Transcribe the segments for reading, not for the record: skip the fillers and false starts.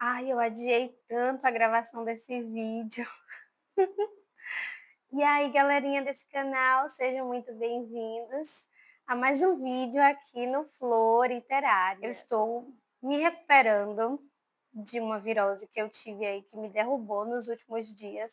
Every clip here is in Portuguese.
Ai, eu adiei tanto a gravação desse vídeo. E aí, galerinha desse canal, sejam muito bem-vindos a mais um vídeo aqui no Flor Literária. Eu estou me recuperando de uma virose que eu tive aí, que me derrubou nos últimos dias,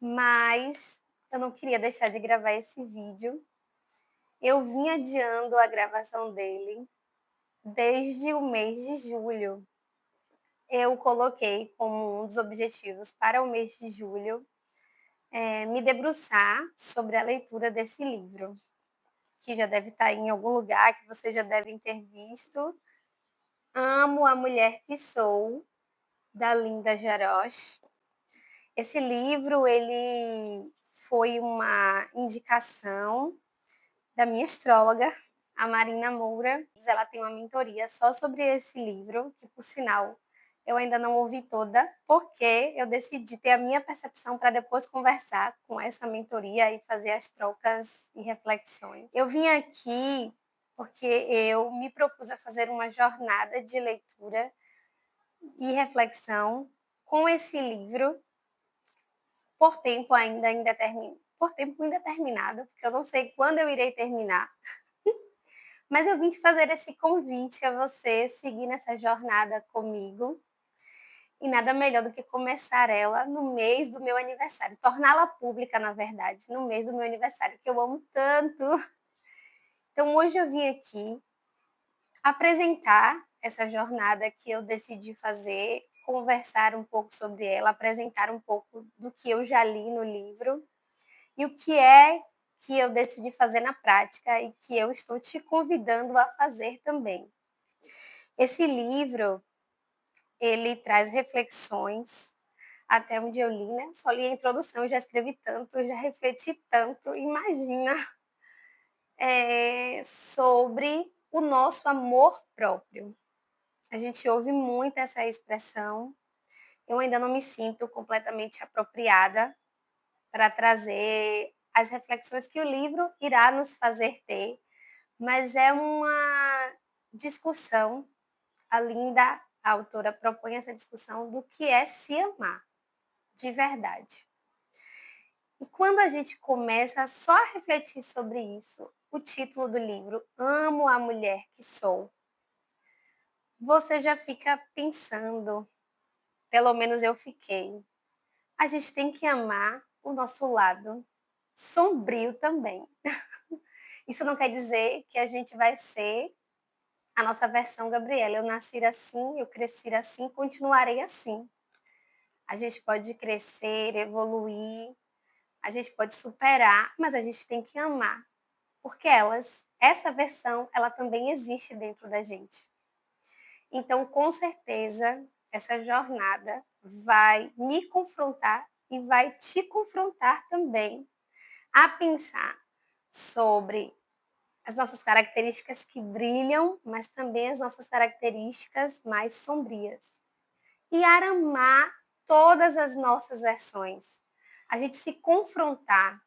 mas eu não queria deixar de gravar esse vídeo. Eu vim adiando a gravação dele desde o mês de julho. Eu coloquei como um dos objetivos para o mês de julho me debruçar sobre a leitura desse livro, que já deve estar em algum lugar, que vocês já devem ter visto. Amo a Mulher que Sou, da Linda Jarosz. Esse livro, ele foi uma indicação da minha astróloga, a Marina Moura. Ela tem uma mentoria só sobre esse livro, que, por sinal, eu ainda não ouvi toda, porque eu decidi ter a minha percepção para depois conversar com essa mentoria e fazer as trocas e reflexões. Eu vim aqui porque eu me propus a fazer uma jornada de leitura e reflexão com esse livro por tempo ainda indeterminado, porque eu não sei quando eu irei terminar. Mas eu vim te fazer esse convite a você seguir nessa jornada comigo. E nada melhor do que começar ela no mês do meu aniversário. Torná-la pública, na verdade, no mês do meu aniversário, que eu amo tanto. Então, hoje eu vim aqui apresentar essa jornada que eu decidi fazer, conversar um pouco sobre ela, apresentar um pouco do que eu já li no livro e o que é que eu decidi fazer na prática e que eu estou te convidando a fazer também. Esse livro, ele traz reflexões, até onde eu li, né? Só li a introdução, já escrevi tanto, já refleti tanto, imagina, sobre o nosso amor próprio. A gente ouve muito essa expressão, eu ainda não me sinto completamente apropriada para trazer as reflexões que o livro irá nos fazer ter, mas é uma discussão. A Linda, a autora, propõe essa discussão do que é se amar de verdade. E quando a gente começa só a refletir sobre isso, o título do livro, Amo a Mulher que Sou, você já fica pensando, pelo menos eu fiquei, a gente tem que amar o nosso lado sombrio também. Isso não quer dizer que a gente vai ser a nossa versão Gabriela. Eu nasci assim, eu cresci assim, continuarei assim. A gente pode crescer, evoluir, a gente pode superar, mas a gente tem que amar, porque essa versão, ela também existe dentro da gente. Então, com certeza, essa jornada vai me confrontar e vai te confrontar também a pensar sobre as nossas características que brilham, mas também as nossas características mais sombrias. E a amar todas as nossas versões. A gente se confrontar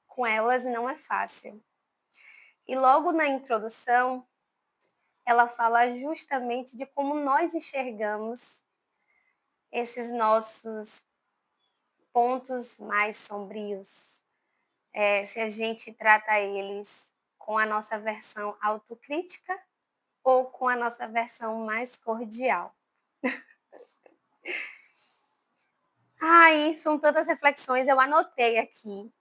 com elas não é fácil. E logo na introdução, ela fala justamente de como nós enxergamos esses nossos pontos mais sombrios, se a gente trata eles com a nossa versão autocrítica ou com a nossa versão mais cordial. Ai, são tantas reflexões, eu anotei aqui.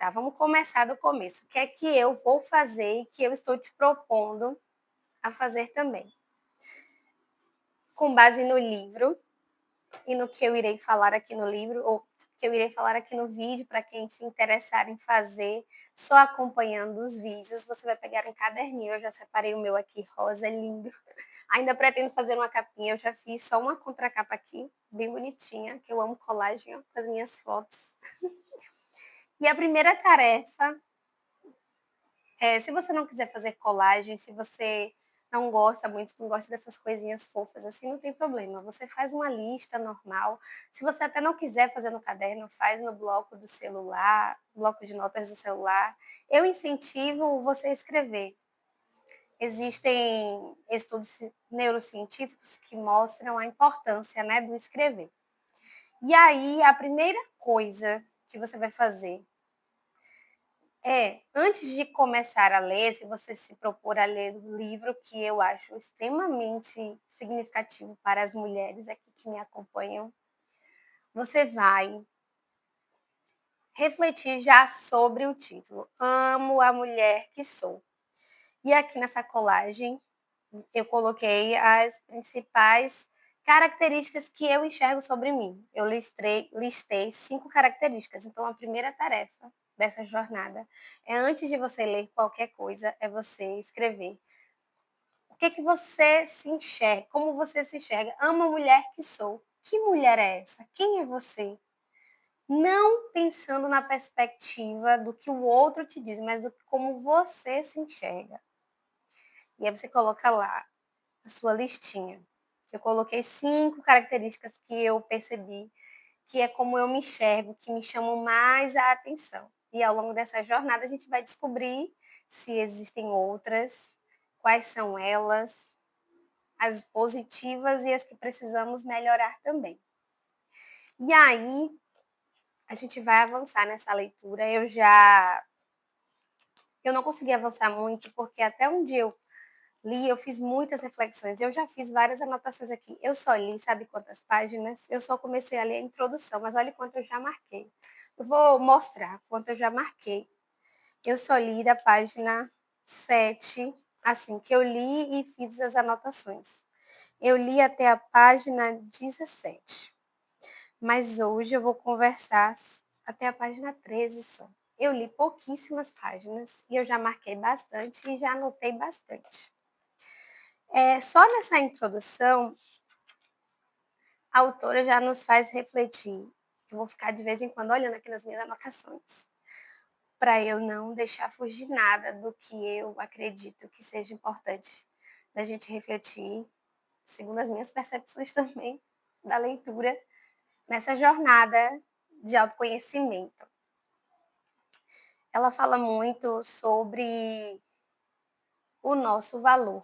Tá, vamos começar do começo. O que é que eu vou fazer e que eu estou te propondo a fazer também? Com base no livro e no que eu irei falar aqui no livro, ou que eu irei falar aqui no vídeo, para quem se interessar em fazer, só acompanhando os vídeos, você vai pegar um caderninho, eu já separei o meu aqui, rosa, lindo. Ainda pretendo fazer uma capinha, eu já fiz só uma contracapa aqui, bem bonitinha, que eu amo colagem, ó, com as minhas fotos. E a primeira tarefa se você não quiser fazer colagem, se você não gosta muito, não gosta dessas coisinhas fofas, assim, não tem problema. Você faz uma lista normal. Se você até não quiser fazer no caderno, faz no bloco do celular, bloco de notas do celular. Eu incentivo você a escrever. existem estudos neurocientíficos que mostram a importância, né, do escrever. E aí, a primeira coisa que você vai fazer antes de começar a ler, se você se propor a ler o livro que eu acho extremamente significativo para as mulheres aqui que me acompanham, você vai refletir já sobre o título, Amo a Mulher que Sou. E aqui nessa colagem eu coloquei as principais características que eu enxergo sobre mim. Eu listei 5 características. Então, a primeira tarefa dessa jornada é, antes de você ler qualquer coisa, é você escrever. O que que você se enxerga? Como você se enxerga? Amo a mulher que sou. Que mulher é essa? Quem é você? Não pensando na perspectiva do que o outro te diz, mas do como você se enxerga. E aí você coloca lá a sua listinha. Eu coloquei 5 características que eu percebi que é como eu me enxergo, que me chamam mais a atenção. E ao longo dessa jornada a gente vai descobrir se existem outras, quais são elas, as positivas e as que precisamos melhorar também. E aí a gente vai avançar nessa leitura. Eu não consegui avançar muito porque até um dia eu li, eu fiz muitas reflexões. Eu já fiz várias anotações aqui. Eu só li, sabe quantas páginas? Eu só comecei a ler a introdução, mas olha quanto eu já marquei. Eu vou mostrar quanto eu já marquei. Eu só li da página 7, assim, que eu li e fiz as anotações. Eu li até a página 17. Mas hoje eu vou conversar até a página 13 só. Eu li pouquíssimas páginas e eu já marquei bastante e já anotei bastante. Só nessa introdução, a autora já nos faz refletir. Eu vou ficar de vez em quando olhando aqui nas minhas anotações, para eu não deixar fugir nada do que eu acredito que seja importante da gente refletir, segundo as minhas percepções também, da leitura, nessa jornada de autoconhecimento. Ela fala muito sobre o nosso valor.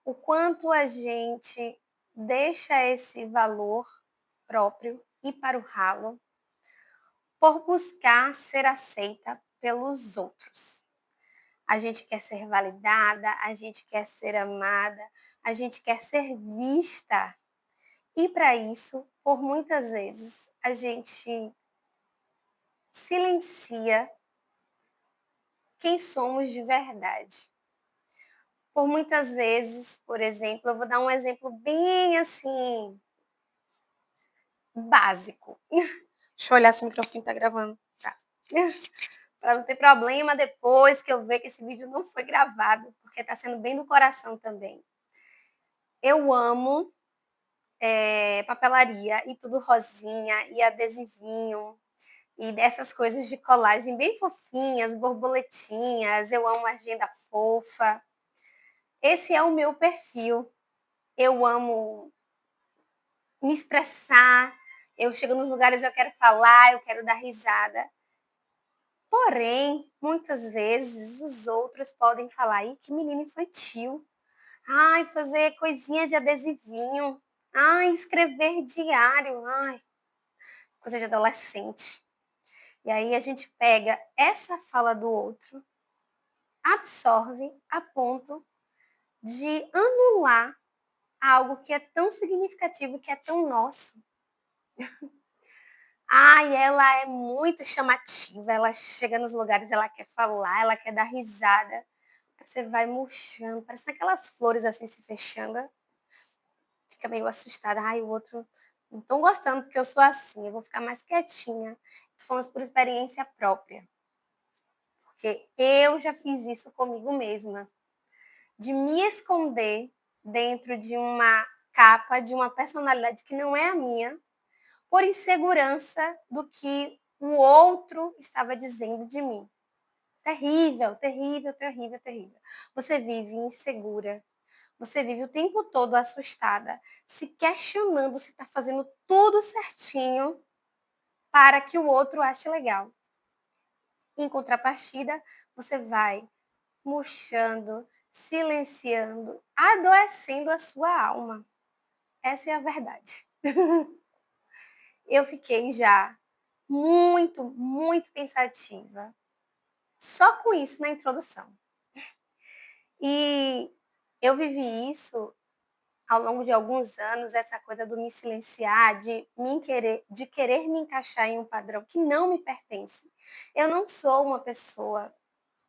O quanto a gente deixa esse valor próprio ir para o ralo por buscar ser aceita pelos outros. A gente quer ser validada, a gente quer ser amada, a gente quer ser vista. E para isso, por muitas vezes, a gente silencia quem somos de verdade. Por muitas vezes, por exemplo, eu vou dar um exemplo bem assim, básico. Deixa eu olhar se o microfone tá gravando. Tá. Para não ter problema depois que eu ver que esse vídeo não foi gravado, porque tá sendo bem do coração também. Eu amo papelaria e tudo rosinha e adesivinho e dessas coisas de colagem bem fofinhas, borboletinhas. Eu amo agenda fofa. Esse é o meu perfil. Eu amo me expressar. Eu chego nos lugares, eu quero falar, eu quero dar risada. Porém, muitas vezes os outros podem falar: "Ih, que menino infantil. Ai, fazer coisinha de adesivinho. Ai, escrever diário. Ai, coisa de adolescente." E aí a gente pega essa fala do outro, absorve a ponto de anular algo que é tão significativo, que é tão nosso. Ai, ela é muito chamativa, ela chega nos lugares, ela quer falar, ela quer dar risada. Você vai murchando, parece aquelas flores assim se fechando. Fica meio assustada. Ai, o outro não estão gostando porque eu sou assim, eu vou ficar mais quietinha. Tô falando por experiência própria. Porque eu já fiz isso comigo mesma. De me esconder dentro de uma capa, de uma personalidade que não é a minha, por insegurança do que o outro estava dizendo de mim. Terrível, terrível, terrível, terrível. Você vive insegura. Você vive o tempo todo assustada, se questionando se está fazendo tudo certinho para que o outro ache legal. Em contrapartida, você vai murchando, silenciando, adoecendo a sua alma. Essa é a verdade. Eu fiquei já muito pensativa, só com isso na introdução. E eu vivi isso ao longo de alguns anos, essa coisa do me silenciar, de querer me encaixar em um padrão que não me pertence. Eu não sou uma pessoa,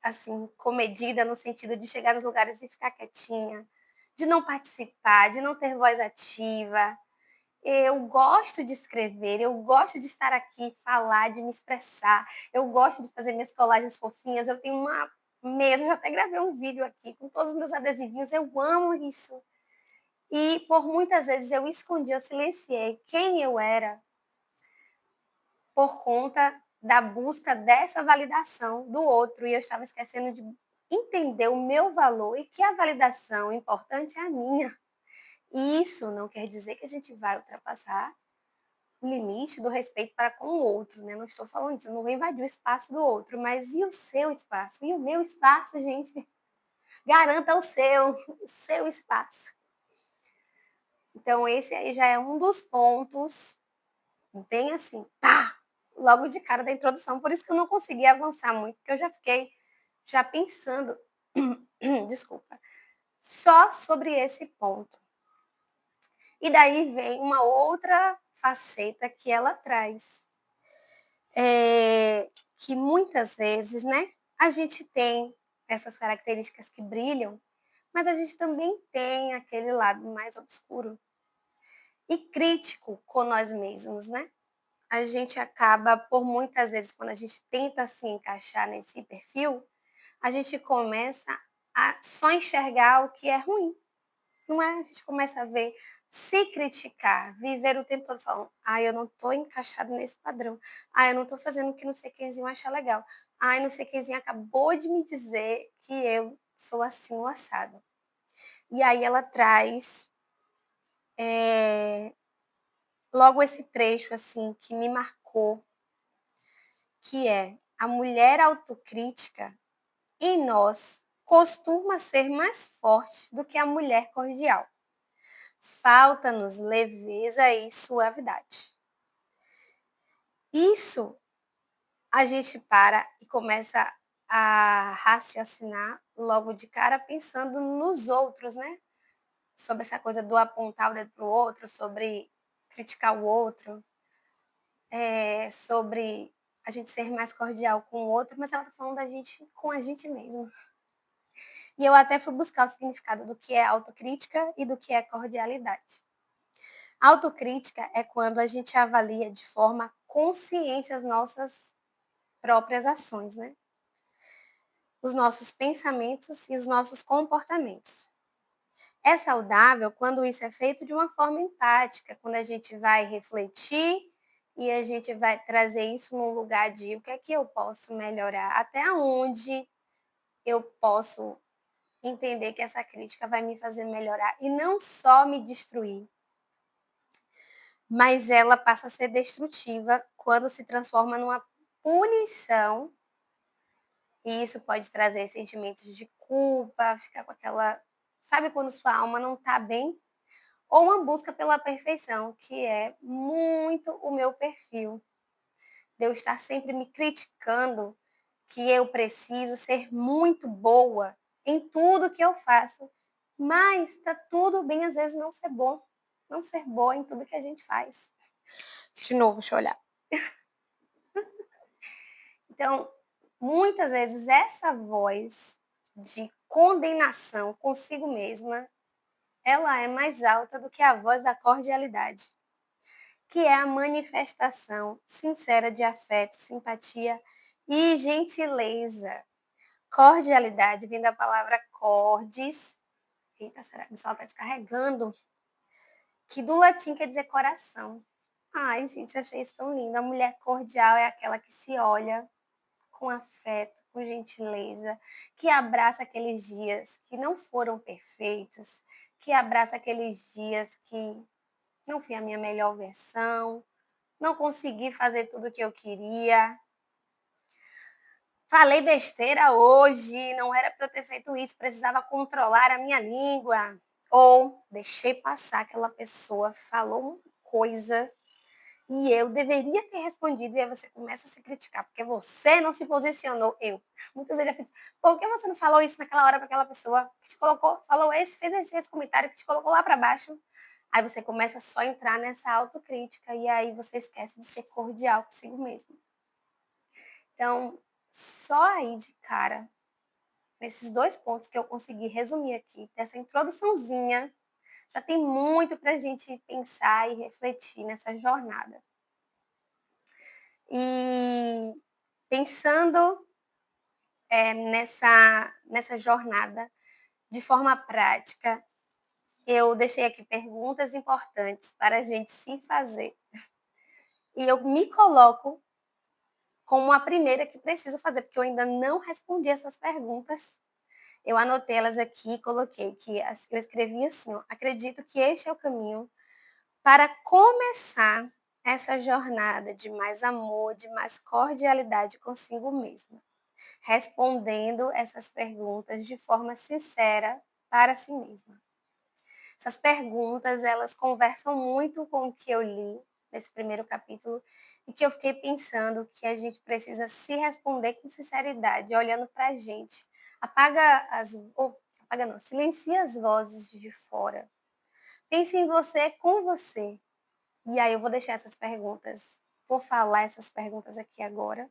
assim, comedida no sentido de chegar nos lugares e ficar quietinha, de não participar, de não ter voz ativa. Eu gosto de escrever, eu gosto de estar aqui, falar, de me expressar. Eu gosto de fazer minhas colagens fofinhas. Eu tenho uma mesa, eu já até gravei um vídeo aqui com todos os meus adesivinhos. Eu amo isso. E por muitas vezes eu escondi, eu silenciei quem eu era por conta da busca dessa validação do outro. E eu estava esquecendo de entender o meu valor e que a validação importante é a minha. E isso não quer dizer que a gente vai ultrapassar o limite do respeito para com o outro, né? Não estou falando isso, eu não vou invadir o espaço do outro, mas e o seu espaço? E o meu espaço, gente? Garanta o seu espaço. Então, esse aí já é um dos pontos, bem assim, pá, logo de cara da introdução. Por isso que eu não consegui avançar muito, porque eu já fiquei já pensando, desculpa, só sobre esse ponto. E daí vem uma outra faceta que ela traz, que muitas vezes, né, a gente tem essas características que brilham, mas a gente também tem aquele lado mais obscuro e crítico com nós mesmos, né? A gente acaba, por muitas vezes, quando a gente tenta se encaixar nesse perfil, a gente começa a só enxergar o que é ruim. Não é? A gente começa a ver, se criticar, viver o tempo todo falando, eu não estou encaixado nesse padrão. Eu não estou fazendo o que não sei quemzinho acha legal. Não sei quemzinho acabou de me dizer que eu sou assim o assado. E aí ela traz logo esse trecho assim que me marcou, que é: a mulher autocrítica em nós costuma ser mais forte do que a mulher cordial. Falta-nos leveza e suavidade. Isso a gente para e começa a raciocinar logo de cara pensando nos outros, né? Sobre essa coisa do apontar o dedo para o outro, sobre criticar o outro, sobre a gente ser mais cordial com o outro, mas ela está falando da gente com a gente mesmo. E eu até fui buscar o significado do que é autocrítica e do que é cordialidade. Autocrítica é quando a gente avalia de forma consciente as nossas próprias ações, né? Os nossos pensamentos e os nossos comportamentos. É saudável quando isso é feito de uma forma empática, quando a gente vai refletir e a gente vai trazer isso num lugar de o que é que eu posso melhorar, até onde eu posso entender que essa crítica vai me fazer melhorar e não só me destruir, mas ela passa a ser destrutiva quando se transforma numa punição, e isso pode trazer sentimentos de culpa, ficar com aquela, sabe quando sua alma não está bem? Ou uma busca pela perfeição, que é muito o meu perfil. De eu estar sempre me criticando, que eu preciso ser muito boa em tudo que eu faço, mas tá tudo bem às vezes não ser bom, não ser boa em tudo que a gente faz. De novo, deixa eu olhar. Então, muitas vezes essa voz de condenação consigo mesma, ela é mais alta do que a voz da cordialidade, que é a manifestação sincera de afeto, simpatia e gentileza. Cordialidade vem da palavra cordis. Eita, será que o pessoal está descarregando? Que do latim quer dizer coração. Ai, gente, achei isso tão lindo. A mulher cordial é aquela que se olha com afeto, com gentileza, que abraça aqueles dias que não foram perfeitos, que abraça aqueles dias que não fui a minha melhor versão, não consegui fazer tudo o que eu queria, falei besteira hoje, não era para eu ter feito isso, precisava controlar a minha língua. Ou deixei passar, aquela pessoa falou uma coisa e eu deveria ter respondido, e aí você começa a se criticar, porque você não se posicionou. Muitas vezes já fiz, por que você não falou isso naquela hora para aquela pessoa que te colocou, falou fez esse comentário que te colocou lá para baixo? Aí você começa só a entrar nessa autocrítica e aí você esquece de ser cordial consigo mesmo. Então, só aí de cara, nesses 2 pontos que eu consegui resumir aqui, dessa introduçãozinha, já tem muito para a gente pensar e refletir nessa jornada. E pensando nessa jornada de forma prática, eu deixei aqui perguntas importantes para a gente se fazer. E eu me coloco como a primeira que preciso fazer, porque eu ainda não respondi essas perguntas. Eu anotei elas aqui e coloquei que eu escrevi assim, ó, acredito que este é o caminho para começar essa jornada de mais amor, de mais cordialidade consigo mesma, respondendo essas perguntas de forma sincera para si mesma. Essas perguntas, elas conversam muito com o que eu li nesse primeiro capítulo e que eu fiquei pensando que a gente precisa se responder com sinceridade, olhando para a gente. Apaga não, silencia as vozes de fora. Pense em você com você. E aí eu vou deixar essas perguntas, vou falar essas perguntas aqui agora.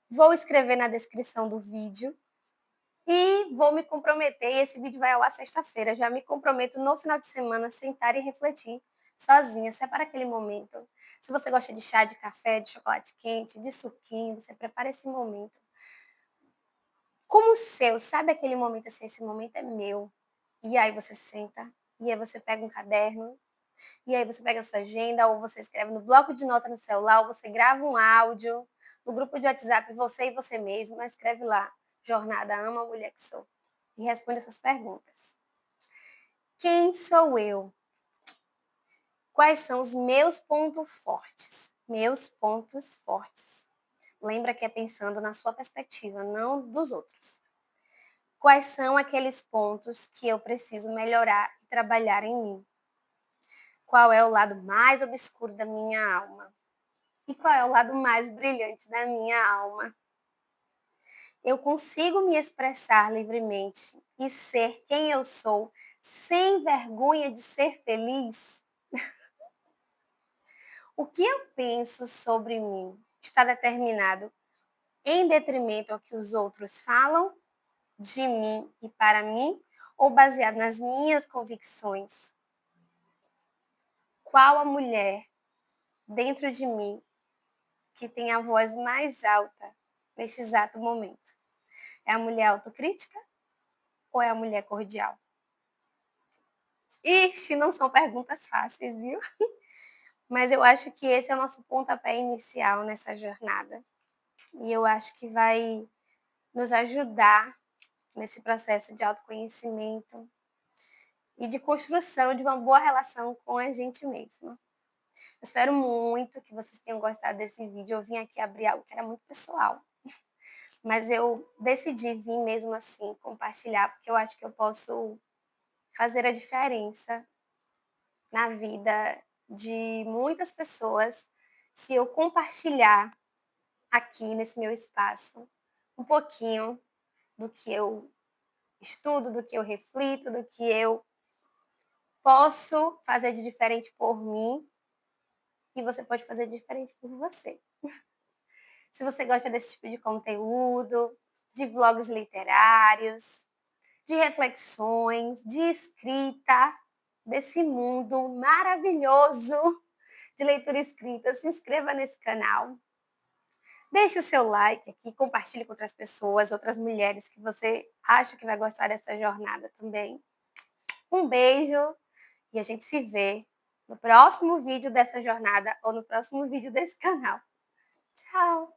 Vou escrever na descrição do vídeo e vou me comprometer, e esse vídeo vai ao ar sexta-feira, já me comprometo no final de semana sentar e refletir sozinha, separa aquele momento. Se você gosta de chá, de café, de chocolate quente, de suquinho, você prepara esse momento como seu, sabe aquele momento assim, esse momento é meu. E aí você senta, e aí você pega um caderno, e aí você pega a sua agenda, ou você escreve no bloco de nota no celular, ou você grava um áudio no grupo de WhatsApp, você e você mesma, escreve lá, Jornada Ama a Mulher que Sou. E responde essas perguntas. Quem sou eu? Quais são os meus pontos fortes? Meus pontos fortes. Lembra que é pensando na sua perspectiva, não dos outros. Quais são aqueles pontos que eu preciso melhorar e trabalhar em mim? Qual é o lado mais obscuro da minha alma? E qual é o lado mais brilhante da minha alma? Eu consigo me expressar livremente e ser quem eu sou, sem vergonha de ser feliz? O que eu penso sobre mim está determinado em detrimento ao que os outros falam de mim e para mim, ou baseado nas minhas convicções? Qual a mulher dentro de mim que tem a voz mais alta neste exato momento? É a mulher autocrítica ou é a mulher cordial? Ixi, não são perguntas fáceis, viu? Mas eu acho que esse é o nosso pontapé inicial nessa jornada. E eu acho que vai nos ajudar nesse processo de autoconhecimento e de construção de uma boa relação com a gente mesma. Eu espero muito que vocês tenham gostado desse vídeo. Eu vim aqui abrir algo que era muito pessoal, mas eu decidi vir mesmo assim compartilhar, porque eu acho que eu posso fazer a diferença na vida de muitas pessoas se eu compartilhar aqui nesse meu espaço um pouquinho do que eu estudo, do que eu reflito, do que eu posso fazer de diferente por mim e você pode fazer de diferente por você. Se você gosta desse tipo de conteúdo, de vlogs literários, de reflexões, de escrita, desse mundo maravilhoso de leitura escrita, se inscreva nesse canal. Deixe o seu like aqui, compartilhe com outras pessoas, outras mulheres que você acha que vai gostar dessa jornada também. Um beijo e a gente se vê no próximo vídeo dessa jornada ou no próximo vídeo desse canal. Tchau!